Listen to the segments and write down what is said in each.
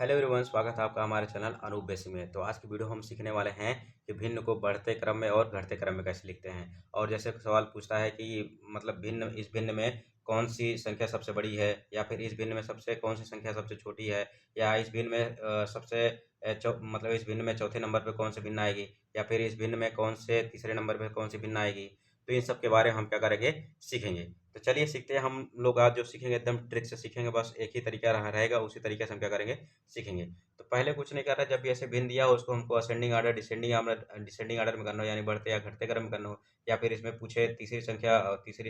Hello everyone, स्वागत है आपका हमारे चैनल अनूप बेसिक में। तो आज की वीडियो हम सीखने वाले हैं कि भिन्न को बढ़ते क्रम में और घटते क्रम में कैसे लिखते हैं। और जैसे सवाल पूछता है कि मतलब इस भिन्न में कौन सी संख्या सबसे बड़ी है, या फिर इस भिन्न में सबसे कौन सी संख्या सबसे छोटी है, या इस भिन्न में मतलब इस भिन्न में चौथे नंबर पे कौन सी भिन्न आएगी, या फिर इस भिन्न में कौन से तीसरे नंबर पे कौन सी भिन्न आएगी। तो इन सब के बारे में हम क्या करेंगे, सीखेंगे। तो चलिए सीखते हैं। हम लोग आज जो सीखेंगे एकदम ट्रिक से सीखेंगे, बस एक ही तरीका रहेगा, उसी तरीके से हम क्या करेंगे, सीखेंगे। तो पहले कुछ नहीं करना, जब भी ऐसे भिन्न दिया हो उसको हमको असेंडिंग आर्डर डिसेंडिंग आर्डर में करना हो, यानी बढ़ते या घटते क्रम में करना हो। या फिर इसमें पूछे तीसरी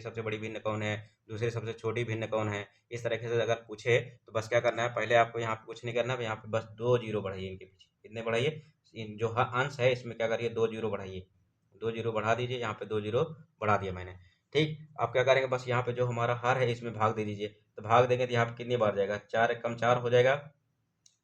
सबसे बड़ी भिन्न कौन है, दूसरी सबसे छोटी भिन्न कौन है, इस तरीके से अगर पूछे तो बस क्या करना है, पहले आपको यहाँ पे कुछ नहीं करना है, यहाँ पे बस 2 जीरो बढ़ाइए। इनके पीछे कितने बढ़ाइए, जो अंश है इसमें क्या करिए, 2 जीरो बढ़ाइए। 2 जीरो बढ़ा दीजिए, यहाँ पे 2 जीरो बढ़ा दिया मैंने। ठीक, आप क्या करेंगे, बस यहाँ पे जो हमारा हर है इसमें भाग दे दीजिए। तो भाग देंगे तो यहाँ पे कितनी बार जाएगा, 4 एकम 4 हो जाएगा।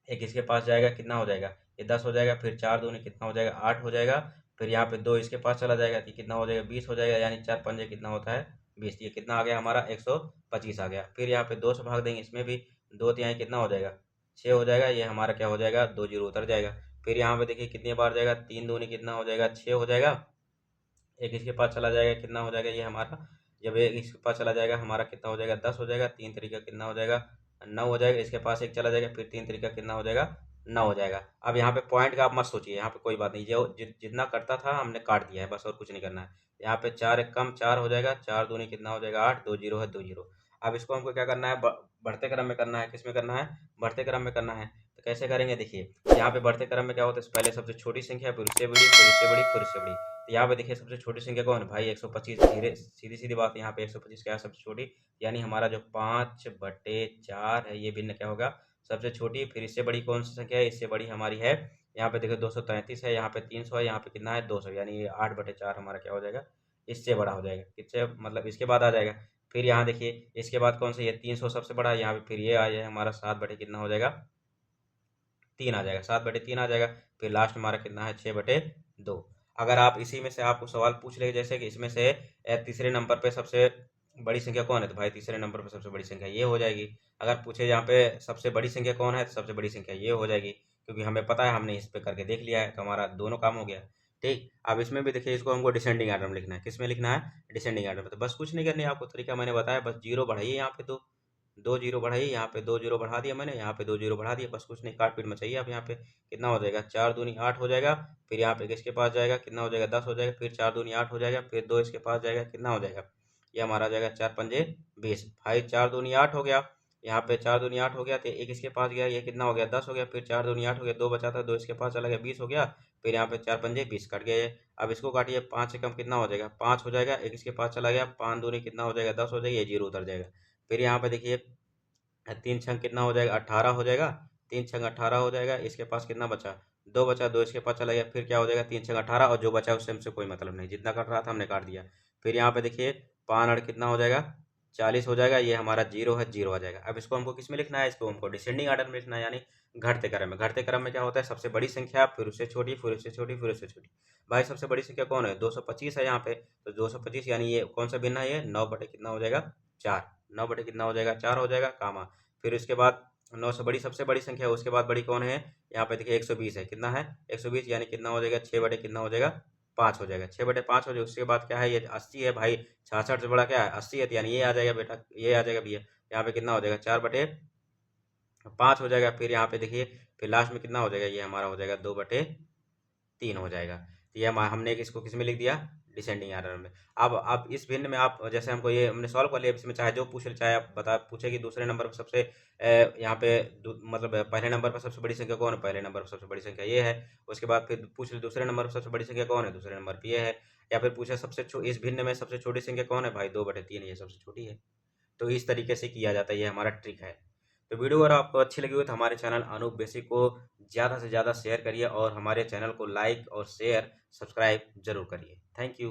एक इसके पास जाएगा, कितना हो जाएगा, ये 10 हो जाएगा। फिर 4 दूनी कितना हो जाएगा, 8 हो जाएगा। फिर यहाँ पे 2 इसके पास चला जाएगा तो कितना हो जाएगा, 20 हो जाएगा। यानी 4 पंजे कितना होता है, 20। ये कितना आ गया हमारा, 125 आ गया। फिर यहाँ पे 2 से भाग देंगे, इसमें भी 2 तिहाई कितना हो जाएगा, 6 हो जाएगा। ये हमारा क्या हो जाएगा, 2 जीरो उतर जाएगा। फिर यहाँ पे देखिए कितनी बार जाएगा, 3 दूनी कितना हो जाएगा, 6 हो जाएगा। एक इसके पास चला जाएगा, कितना हो जाएगा ये हमारा, जब एक इसके पास चला जाएगा हमारा कितना हो जाएगा, 10 हो जाएगा। 3 तरीका कितना हो जाएगा, 9 हो जाएगा। इसके पास एक चला जाएगा, फिर 3 तरीका कितना हो जाएगा, 9 हो जाएगा। अब यहाँ पे पॉइंट का आप मत सोचिए, यहाँ पे कोई बात नहीं, जो जितना करता था हमने काट दिया है बस, और कुछ नहीं करना है। यहाँ पे 4 एकम 4 हो जाएगा। 4 दूनी कितना हो जाएगा, 8। 2 जीरो है, 2 जीरो। अब इसको हमको क्या करना है, बढ़ते क्रम में करना है। किस में करना है, बढ़ते क्रम में करना है। तो कैसे करेंगे, देखिए यहाँ पे बढ़ते क्रम में क्या होता है, पहले सबसे छोटी संख्या, फिर उससे बड़ी, फिर उससे बड़ी, फिर उससे बड़ी। तो यहाँ पे देखिए सबसे छोटी संख्या कौन है भाई, 125। धीरे सीधी सीधी बात, यहाँ पे 125 क्या है, सबसे छोटी। यानी हमारा जो 5/4 है ये भिन्न क्या होगा, सबसे छोटी। फिर इससे बड़ी कौन सी संख्या है, इससे बड़ी हमारी है, यहाँ पे देखो 233 है, यहाँ पे 300 है, यहाँ पे कितना है, 200। यानी ये 8/4 हमारा क्या हो जाएगा, इससे बड़ा हो जाएगा। किससे, मतलब इसके बाद आ जाएगा। फिर यहाँ देखिए इसके बाद कौन सा, ये 300 सबसे बड़ा है। यहाँ पे फिर ये आ जाएगा हमारा 7 बटे कितना हो जाएगा, 3 आ जाएगा। 7/3 आ जाएगा। फिर लास्ट हमारा कितना है, 6/2। अगर आप इसी में से आपको सवाल पूछ ले, जैसे कि इसमें से तीसरे नंबर पे सबसे बड़ी संख्या कौन है, तो भाई तीसरे नंबर पे सबसे बड़ी संख्या ये हो जाएगी। अगर पूछे यहाँ पे सबसे बड़ी संख्या कौन है, तो सबसे बड़ी संख्या ये हो जाएगी, क्योंकि हमें पता है, हमने इस पे करके देख लिया है, तो हमारा दोनों काम हो गया। ठीक, अब इसमें भी देखिए, इसको हमको डिसेंडिंग आर्डर में लिखना है। किस में लिखना है, डिसेंडिंग आर्डर में। तो बस कुछ नहीं करनी है आपको, तरीका मैंने बताया, बस जीरो बढ़ाइए यहाँ पे। 2 जीरो बढ़ाइए, यहाँ पे 2 जीरो बढ़ा दिया मैंने, यहाँ पे 2 जीरो बढ़ा दिया। बस कुछ नहीं, काट पीट मचाइए आप। यहाँ पे कितना हो जाएगा, 4 दूनी 8 हो जाएगा। फिर यहाँ पे किसके पास जाएगा, कितना हो जाएगा, 10 हो जाएगा। फिर 4 दूनी 8 हो जाएगा। फिर 2 इसके पास जाएगा, कितना हो जाएगा, ये हमारा आ जाएगा 4 पंजे 20। भाई 4 दूनी 8 हो गया, यहाँ पे 4 दूनी 8 हो गया। तो एक इसके पास गया, ये कितना हो गया, 10 हो गया। फिर 4 दूनी 8 हो गया, 2 बचा था, 2 इसके पास चला गया, 20 हो गया। फिर यहाँ पे 4 पंजे 20 कट गए। अब इसको काटिए, 5 एकम कितना हो जाएगा, 5 हो जाएगा। एक इसके पास चला गया, 5 दूनी कितना हो जाएगा, 10 हो जाएगा। ये जीरो उतर जाएगा। फिर यहाँ पे देखिए 3 छंग कितना हो जाएगा, 18 हो जाएगा। 3 छंग 18 हो जाएगा। इसके पास कितना बचा, 2 बचा। 2 इसके पास चला गया, फिर क्या हो जाएगा, 3 छंग 18। और जो बचा उससे हमसे कोई मतलब नहीं, जितना कट रहा था हमने काट दिया। फिर यहाँ पे देखिए 5 8 कितना हो जाएगा, 40 हो जाएगा। ये हमारा जीरो है, जीरो आ जाएगा। अब इसको हमको किस में लिखना है, इसको हमको डिसेंडिंग आर्डर में लिखना है, यानी घटते क्रम में। घटते क्रम में क्या होता है, सबसे बड़ी संख्या, फिर उससे छोटी, फिर उससे छोटी, फिर उससे छोटी। भाई सबसे बड़ी संख्या कौन है, 225 है यहाँ पे। तो 225 यानी ये कौन सा भिन्न है, ये 9 बटे कितना हो जाएगा, 4। 9 बटे कितना हो जाएगा, 4 हो जाएगा, कामा। फिर उसके बाद 9 से बड़ी सबसे बड़ी संख्या है, उसके बाद बड़ी कौन है, यहाँ पे देखिए 120 है। कितना है, 120। यानी कितना हो जाएगा, 6 बटे कितना हो जाएगा, 5 हो जाएगा। 6/5 हो जाएगा। उसके बाद क्या है, ये 80 है भाई। 66 से बड़ा क्या है, 80 है। तो यानी ये आ जाएगा बेटा, ये आ जाएगा भैया। यहाँ पे कितना हो जाएगा, 4/5 हो जाएगा। फिर यहाँ पे देखिए, फिर लास्ट में कितना हो जाएगा, ये हमारा हो जाएगा 2/3 हो जाएगा। तो ये हमने इसको किस में लिख दिया, डिसेंडिंग आर्डर में। अब इस भिन्न में आप, जैसे हमको ये हमने सॉल्व कर लिया, इसमें चाहे जो पूछ ले, चाहे आप बता पूछे कि दूसरे नंबर पर सबसे यहाँ पे मतलब पहले नंबर पर सबसे बड़ी संख्या कौन है, पहले नंबर पर सबसे बड़ी संख्या ये है। उसके बाद फिर पूछ ले दूसरे नंबर पर सबसे बड़ी संख्या कौन है, दूसरे नंबर पर ये है। या फिर पूछे इस भिन्न में सबसे छोटी संख्या कौन है, भाई 2/3 ये सबसे छोटी है। तो इस तरीके से किया जाता है, ये हमारा ट्रिक है। तो वीडियो अगर आपको अच्छी लगी हो तो हमारे चैनल अनूप बेसिक को ज़्यादा से ज़्यादा शेयर करिए, और हमारे चैनल को लाइक और शेयर सब्सक्राइब जरूर करिए। Thank you.